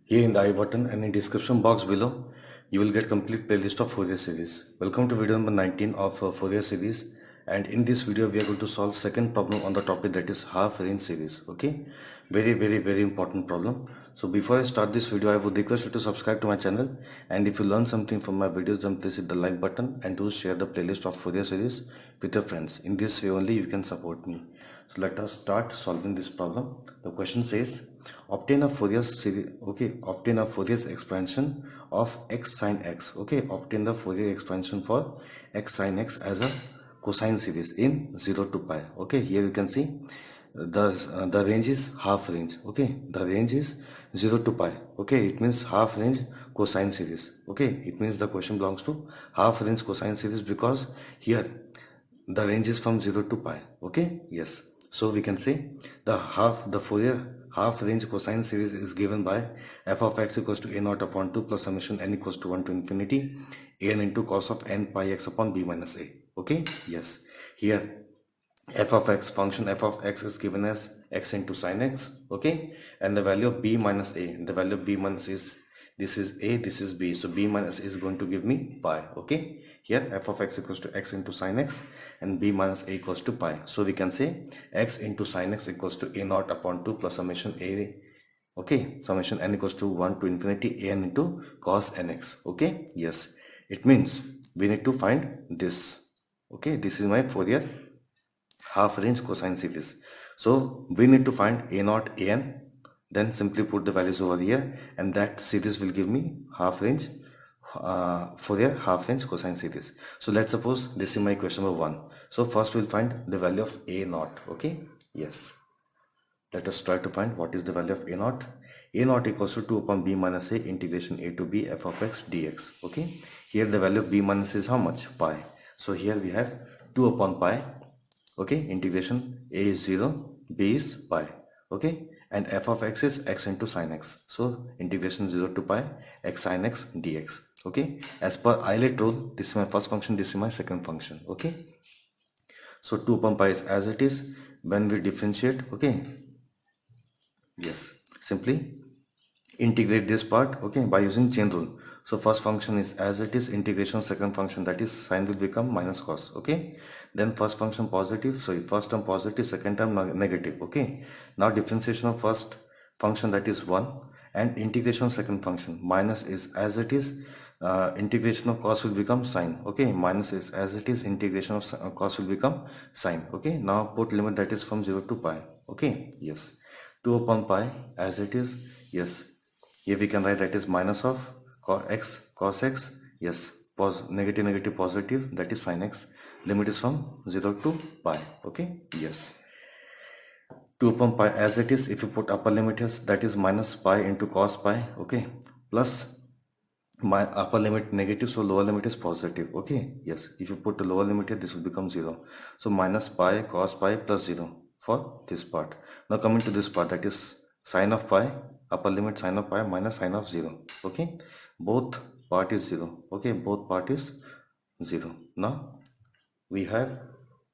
Here in the I button and in description box below, you will get complete playlist of Fourier series. Welcome to video number 19 of Fourier series. And in this video, we are going to solve second problem on the topic, that is half range series. Okay, very important problem. So before I start this video, I would request you to subscribe to my channel. And if you learn something from my videos, then please hit the like button and do share the playlist of Fourier series with your friends. In this way only you can support me. So let us start solving this problem. The question says, obtain a Fourier series. Okay, obtain a Fourier expansion of x sine x. Okay, obtain the Fourier expansion for x sine x as a cosine series in 0 to pi. Okay, here you can see the range is half range. Okay, the range is 0 to pi. Okay, it means half range cosine series. Okay, it means the question belongs to half range cosine series because here the range is from 0 to pi. Okay, yes, so we can say the Fourier half range cosine series is given by f of x equals to a naught upon 2 plus summation n equals to 1 to infinity an into cos of n pi x upon b minus a. Okay, yes, here f of x, function f of x is given as x into sine x. Okay, and the value of b minus a, the value of b minus is, this is a, this is b, so b minus a is going to give me pi. Okay, here f of x equals to x into sine x and b minus a equals to pi, so we can say x into sine x equals to a naught upon 2 plus summation a, okay, summation n equals to 1 to infinity an into cos nx. Okay, yes, it means we need to find this. Okay, this is my Fourier half range cosine series. So we need to find a naught an, then simply put the values over here, and that series will give me half range Fourier half range cosine series. So let's suppose this is my equation number 1. So first we'll find the value of a naught. Okay, yes, let us try to find what is the value of a naught. A naught equals to 2 upon b minus a integration a to b f of x dx. Okay, here the value of b minus is how much? Pi. So here we have 2 upon pi. Okay, integration a is 0, b is pi. Okay, and f of x is x into sine x. So integration 0 to pi x sine x dx. Okay, as per Euler rule, this is my first function, this is my second function. Okay, so 2 upon pi is as it is. When we differentiate, okay, yes, simply integrate this part, okay, by using chain rule. So first function is as it is, integration second function, that is sine will become minus cos. Okay, then first function positive, so first term positive, second term negative. Okay, now differentiation of first function, that is 1, and integration of second function, minus is as it is, integration of cos will become sine. Okay, minus is as it is, integration of cos will become sine. Okay, now put limit, that is from 0 to pi. Okay, yes, 2 upon pi as it is. Yes, here we can write that is minus of cos x, yes, negative positive, that is sin x. Limit is from 0 to pi. Okay, yes, 2 upon pi as it is. If you put upper limit is, that is minus pi into cos pi. Okay, plus my upper limit negative, so lower limit is positive. Okay, yes, if you put the lower limit here, this will become 0. So minus pi cos pi plus 0 for this part. Now coming to this part, that is sine of pi, upper limit sine of pi minus sine of 0. Okay, both part is 0. Okay, both part is 0. Now we have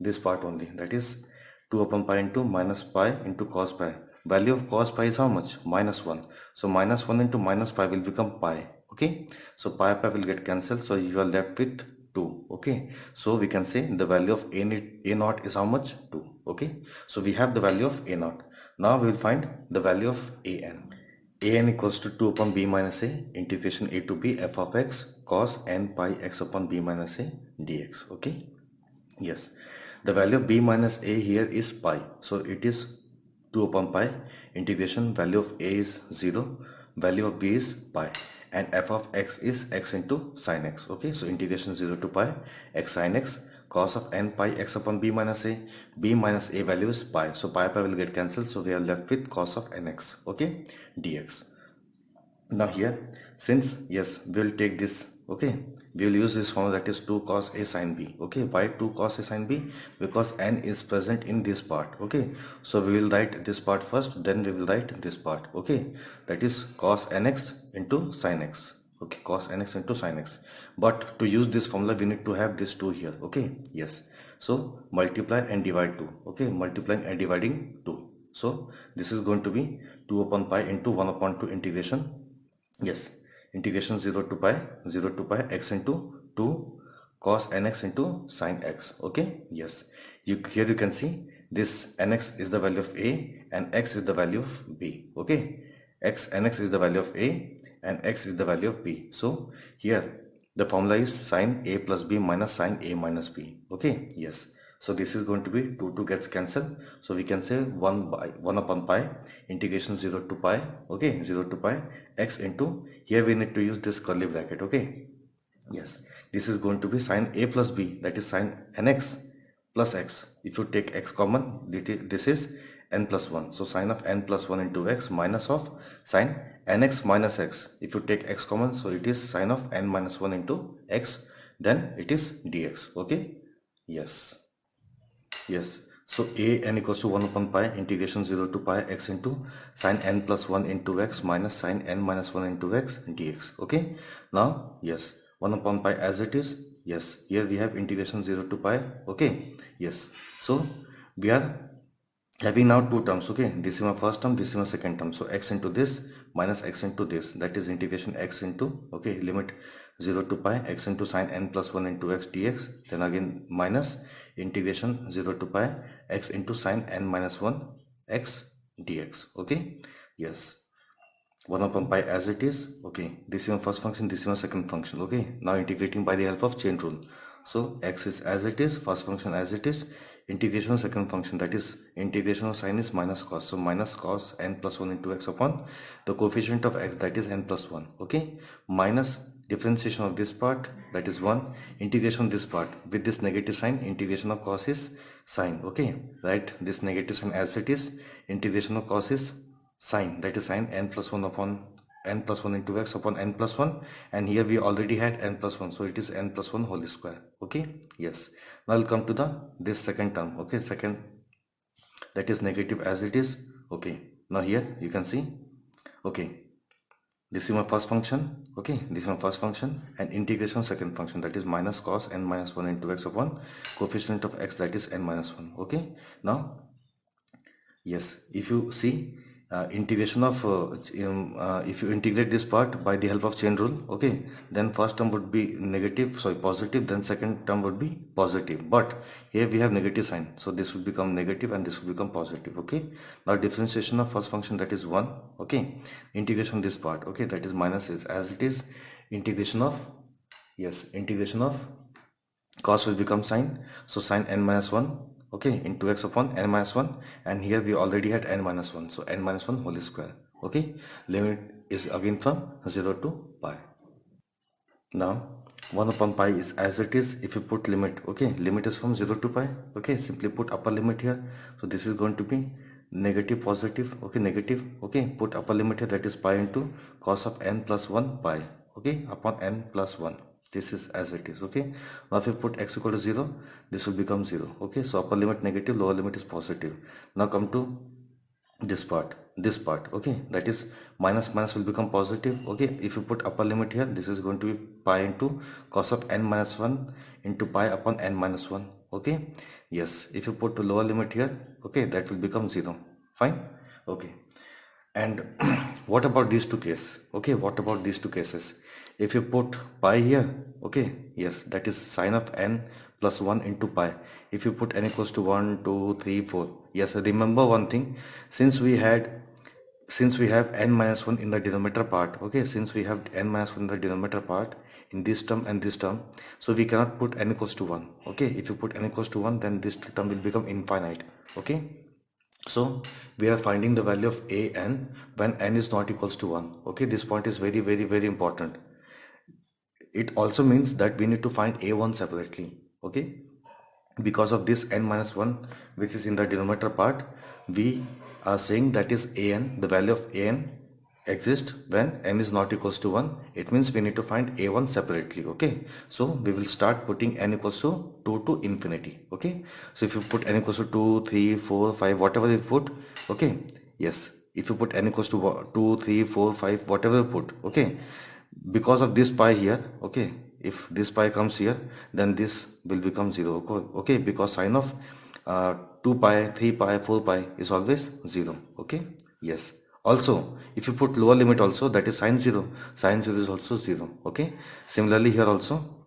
this part only, that is 2 upon pi into minus pi into cos pi. Value of cos pi is how much? Minus 1. So minus 1 into minus pi will become pi. Okay, so pi will get cancelled, so you are left with 2. Okay, so we can say the value of a naught is how much? 2. Okay, so we have the value of a naught. Now we will find the value of an equals to 2 upon b minus a integration a to b f of x cos n pi x upon b minus a dx. Okay, yes, the value of b minus a here is pi, so it is 2 upon pi integration, value of a is 0, value of b is pi, and f of x is x into sine x. Okay, so integration 0 to pi x sine x cos of n pi x upon b minus a value is pi, so pi will get cancelled, so we are left with cos of nx. Okay, dx. Now here, since yes, we'll take this. Okay, we will use this formula, that is 2 cos a sine b. Okay, why 2 cos a sine b? Because n is present in this part. Okay, so we will write this part first, then we will write this part. Okay, that is cos nx into sine x. Okay, cos nx into sine x. But to use this formula, we need to have this 2 here. Okay, yes, so multiply and divide 2. Okay, multiplying and dividing 2. So this is going to be 2 upon pi into 1 upon 2 integration Yes, integration 0 to pi x into 2 cos nx into sin x. Okay, yes. Here you can see this nx is the value of a and x is the value of b. Okay, nx is the value of a and x is the value of b. So here the formula is sin a plus b minus sin a minus b. Okay, yes. So this is going to be 2 gets cancelled. So we can say 1 upon pi integration 0 to pi. Okay, 0 to pi x into, here we need to use this curly bracket. Okay, yes, this is going to be sin a plus b, that is sin nx plus x. If you take x common, this is n plus 1. So sin of n plus 1 into x minus of sin nx minus x. If you take x common, so it is sin of n minus 1 into x, then it is dx. Okay, yes. Yes. So a n equals to 1 upon pi integration 0 to pi x into sin n plus 1 into x minus sin n minus 1 into x dx. Okay. Now, yes, 1 upon pi as it is. Yes. Here we have integration 0 to pi. Okay. Yes. So we are having now two terms. Okay, this is my first term, this is my second term. So x into this minus x into this, that is integration x into, okay, limit 0 to pi x into sin n plus 1 into x dx, then again minus integration 0 to pi x into sin n minus 1 x dx. Okay, yes, 1 upon pi as it is. Okay, this is my first function, this is my second function. Okay, now integrating by the help of chain rule. So x is as it is, first function as it is, integration of second function, that is integration of sin is minus cos. So minus cos n plus 1 into x upon the coefficient of x, that is n plus 1. Okay, minus differentiation of this part, that is 1, integration of this part with this negative sign, integration of cos is sine. Okay, right, this negative sign as it is, integration of cos is sine, that is sine n plus 1 upon n plus 1 into x upon n plus 1, and here we already had n plus 1, so it is n plus 1 whole square. Okay, yes. Now I'll come to the this second term. Okay, second, that is negative as it is. Okay, now here you can see, okay, this is my first function. Okay, this is my first function, and integration of second function, that is minus cos n minus 1 into x upon coefficient of x, that is n minus 1. Okay, now yes, if you see integration of if you integrate this part by the help of chain rule, okay, then first term would be negative, sorry, positive, then second term would be positive. But here we have negative sign, so this would become negative and this would become positive. Okay, now differentiation of first function, that is 1. Okay, integration this part, okay, that is minus is as it is, integration of, yes, integration of cos will become sine, so sine n minus 1, okay, into x upon n minus 1, and here we already had n minus 1, so n minus 1 whole square. Okay, limit is again from 0 to pi. Now 1 upon pi is as it is. If you put limit, okay, limit is from 0 to pi. Okay, simply put upper limit here, so this is going to be negative positive. Okay, negative. Okay, put upper limit here, that is pi into cos of n plus 1 pi, okay, upon n plus 1. This is as it is. Okay, now if you put x equal to 0, this will become 0. Okay, so upper limit negative, lower limit is positive. Now come to this part, okay, that is minus minus will become positive. Okay, if you put upper limit here, this is going to be pi into cos of n minus 1 into pi upon n minus 1. Okay, yes, if you put the lower limit here, okay, that will become 0. Fine. Okay, and what about these two cases? Okay, what about these two cases? If you put pi here, okay, yes, that is sine of n plus 1 into pi. If you put n equals to 1 2 3 4, yes, remember one thing, since we have n minus 1 in the denominator part, okay, since we have n minus 1 in the denominator part in this term and this term, so we cannot put n equals to 1. Okay, if you put n equals to 1, then this term will become infinite. Okay, so we are finding the value of a n when n is not equals to 1. Okay, this point is very very very important. It also means that we need to find a1 separately. Okay, because of this n minus 1 which is in the denominator part, we are saying that is an, the value of an exists when n is not equals to 1. It means we need to find a1 separately. Okay, so we will start putting n equals to 2 to infinity. Okay, so if you put n equals to 2 3 4 5, whatever you put, okay, yes, if you put n equals to 2 3 4 5, whatever you put, okay, because of this pi here, okay, if this pi comes here, then this will become 0. Okay, because sine of 2 pi 3 pi 4 pi is always 0. Okay, yes, Also, if you put lower limit also, that is sine 0, sine 0 is also 0. Okay. Similarly here also,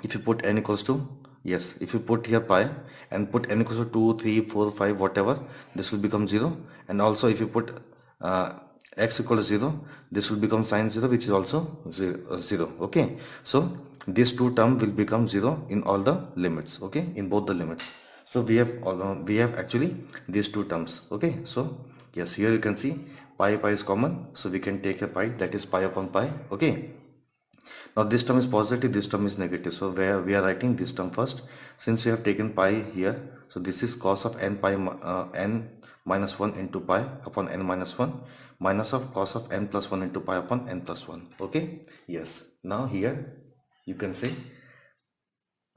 if you put n equals to, yes, if you put here pi and put n equals to 2, 3, 4, 5, whatever, this will become 0. And also if you put uh, x equals to 0, this will become sine 0, which is also 0. Okay. So these two terms will become 0 in all the limits. Okay. In both the limits. So we have actually these two terms. Okay. So yes, here you can see pi is common. So we can take a pi, that is pi upon pi. Okay. Now this term is positive, this term is negative. So where we are writing this term first. Since we have taken pi here, so this is cos of n minus 1 into pi upon n minus 1 minus of cos of n plus 1 into pi upon n plus 1. Okay. Yes. Now here you can say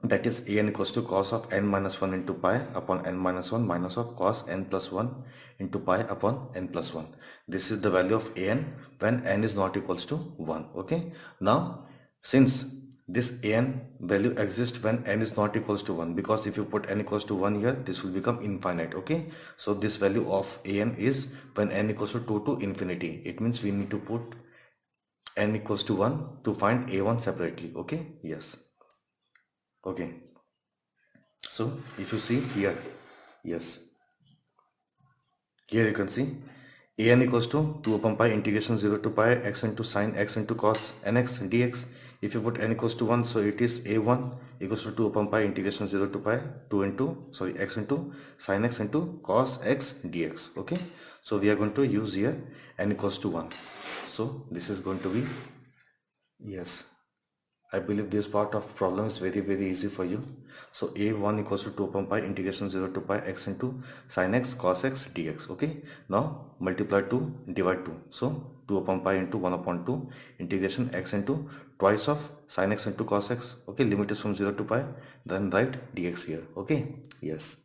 that is an equals to cos of n minus 1 into pi upon n minus 1 minus of cos n plus 1 into pi upon n plus 1. This is the value of an when n is not equals to 1. Okay. Now since this an value exists when n is not equals to 1, because if you put n equals to 1 here, this will become infinite. Okay. So this value of an is when n equals to 2 to infinity. It means we need to put n equals to 1 to find a1 separately. Okay. Yes. Okay. So if you see here, yes, here you can see an equals to 2 upon pi integration 0 to pi x into sine x into cos nx dx. If you put n equals to 1, so it is a1 equals to 2 upon pi integration 0 to pi 2 into, sorry, x into sine x into cos x dx. Okay. So we are going to use here n equals to 1. So this is going to be, yes, I believe this part of problem is very easy for you. So a1 equals to 2 upon pi integration 0 to pi x into sin x cos x dx. Okay. Now multiply 2, divide 2. So 2 upon pi into 1 upon 2 integration x into twice of sin x into cos x. Okay. Limit is from 0 to pi. Then write dx here. Okay. Yes.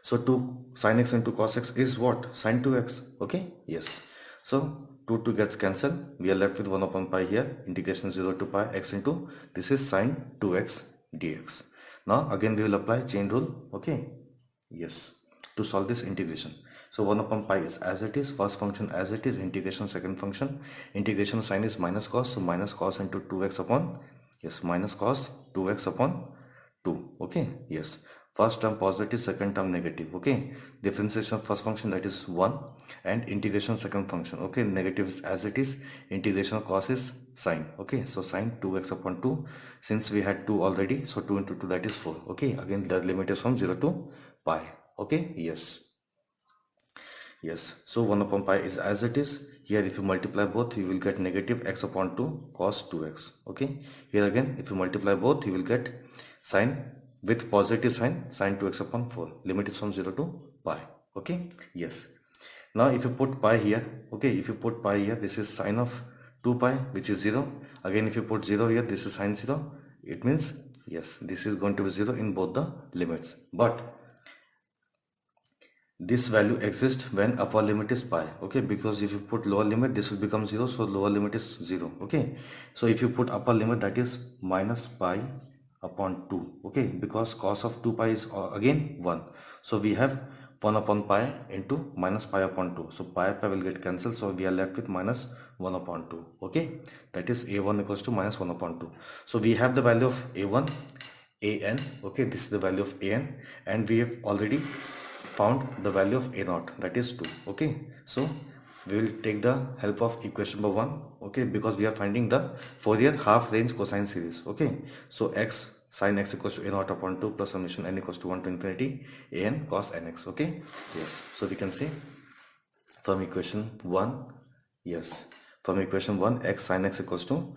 So 2 sin x into cos x is what? Sin 2x. Okay. Yes. So 2 gets cancelled. We are left with 1 upon pi here. Integration 0 to pi x into, this is sin 2x dx. Now again we will apply chain rule. Okay. Yes. To solve this integration. So 1 upon pi is as it is. First function as it is. Integration second function. Integration sign is minus cos. So minus cos into 2x upon, yes, minus cos 2x upon 2. Okay. Yes. First term positive, second term negative. Okay. Differentiation of first function, that is 1, and integration second function. Okay. Negative is as it is. Integration of cos is sine. Okay. So sine 2x upon 2. Since we had 2 already, so 2 into 2, that is 4. Okay. Again the limit is from 0 to pi. Okay. Yes. Yes. So 1 upon pi is as it is. Here if you multiply both, you will get negative x upon 2 cos 2x. Okay. Here again, if you multiply both, you will get sine with positive sign, sine 2x upon 4. Limit is from 0 to pi. Okay. Yes. Now if you put pi here, okay, if you put pi here, this is sine of 2 pi, which is 0. Again, if you put 0 here, this is sine 0. It means, yes, this is going to be 0 in both the limits. But this value exists when upper limit is pi. Okay. Because if you put lower limit, this will become 0. So lower limit is 0. Okay. So if you put upper limit, that is minus pi upon 2. Okay. Because cos of 2 pi is again 1. So we have 1 upon pi into minus pi upon 2. So pi will get cancelled. So we are left with minus 1 upon 2. Okay. That is a1 equals to minus 1 upon 2. So we have the value of a1, an. Okay. This is the value of an, and we have already found the value of a0, that is 2. Okay. So we will take the help of equation number 1. Okay. Because we are finding the Fourier half range cosine series. Okay. So x sin x equals to a0 upon 2 plus summation n equals to 1 to infinity an cos nx. Okay. Yes. So we can say from equation 1, yes, from equation 1, x sin x equals to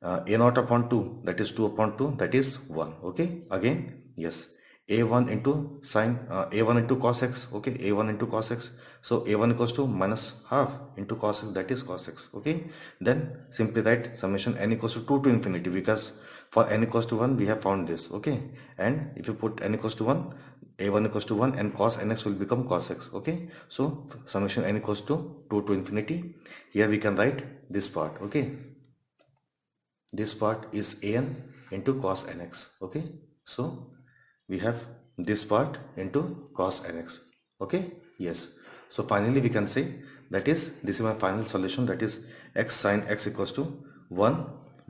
a0 upon 2, that is 2 upon 2, that is 1. Okay. Again, yes, a1 into sine a1 into cos x. Okay. A1 into cos x. So a1 equals to minus half into cos x, that is cos x. Okay. Then simply write summation n equals to 2 to infinity, because for n equals to 1 we have found this. Okay. And if you put n equals to 1, a1 equals to 1, and cos nx will become cos x. Okay. So summation n equals to 2 to infinity. Here we can write this part. Okay. This part is an into cos nx. Okay. So we have this part into cos nx. Okay. Yes. So finally we can say That is, this is my final solution, that is x sine x equals to 1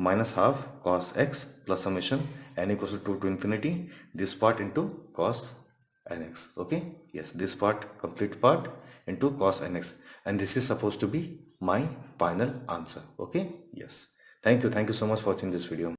minus half cos x plus summation n equals to 2 to infinity this part into cos nx. Okay, yes, this part, complete part into cos nx, and this is supposed to be my final answer. Okay, yes, thank you so much for watching this video.